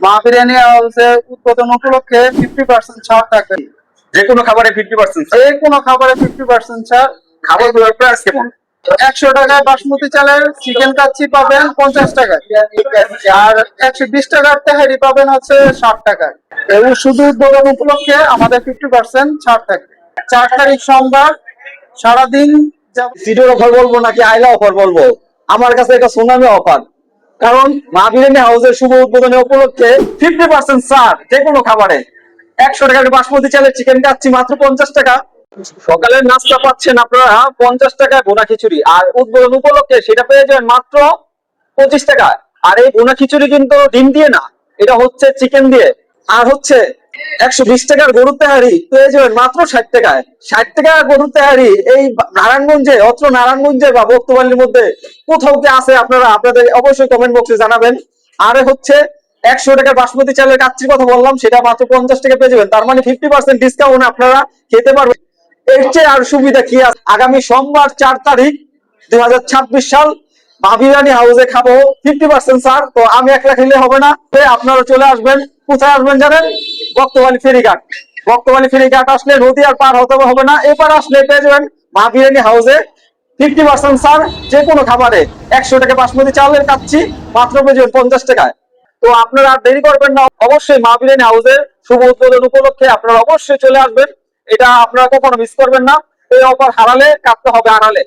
মা বিরিয়ানি হাউসের উদ্বোধন উপলক্ষে 50% ছাড় থাকবে। যে কোনো খাবারে 50%? যে কোনো খাবারে 50% ছাড়। খাবারগুলোর প্রাইস কেমন? 100 টাকায় বাসমতি চালের চিকেন কাচ্চি পাবেন 50 টাকায়, আর 120 টাকার তেহারি পাবেন হচ্ছে 60 টাকায়। এবং শুধু উদ্বোধন উপলক্ষে আমাদের 50% ছাড় থাকবে। 4 তারিখ সোমবার সারাদিন সিডোর অফার বলবো নাকি আইলা অফার বলবো? আমার কাছে এটা সুনামি অফার, কারণ মা বিরিয়ানি হাউসের শুভ উদ্বোধনী উপলক্ষে 50% ছাড় যে কোনো খাবারে। 100 টাকার বাসমতি চালের চিকেন কাচ্চি মাত্র 50 টাকা। সকালের নাস্তা পাচ্ছেন আপনারা 50 টাকায় ভুনা খিচুড়ি, আর উদ্বোধন উপলক্ষে সেটা পেয়ে যাবেন মাত্র 25 টাকা। আর এই ভুনা খিচুড়ি কিন্তু ডিম দিয়ে না, এটা হচ্ছে চিকেন দিয়ে। আর হচ্ছে 120 টাকার গরুর তেহারি পেয়ে যাবেন মাত্র 60 টাকায়। 60 টাকা গরুর তেহারি এই নারায়ণগঞ্জে, অত্র নারায়ণগঞ্জে বা বক্তবালির মধ্যে কোথাও কি আছে? আপনারা আপনাদের অবশ্যই কমেন্ট বক্সে জানাবেন। আর হচ্ছে 100 টাকার বাসমতি চালের কাচ্চির কথা বললাম, সেটা মাত্র 50 টাকা পেয়ে যাবেন। তার মানে 50% ডিসকাউন্ট আপনারা খেতে পারবেন। এর চেয়ে আর সুবিধা কি আছে? আগামী সোমবার 4 তারিখ 2026 সাল মা বিরিয়ানি হাউসে খাবো 50% ছাড়। তো আমি একলা খেলে হবে না, আপনারা চলে আসবেন। কোথায় আসবেন জানেন? বক্তবালি ফেরিঘাট। বক্তবালি ফেরিঘাট আসলে নদী আর পার হতে হবে না, এবার আসলে পেয়ে যাবেন মা বিরিয়ানি হাউসে 50% ছাড় যে কোনো খাবারে। 100 টাকা বাসমতি চালের কাচ্ছি মাত্র পেয়ে যাবেন 50 টাকায়। তো আপনারা আর দেরি করবেন না, অবশ্যই মা বিরিয়ানি হাউসের শুভ উদ্বোধন উপলক্ষে আপনারা অবশ্যই চলে আসবেন। এটা আপনারা কখনো মিস করবেন না। এই অফার হারালে কাটতে হবে আড়ালে।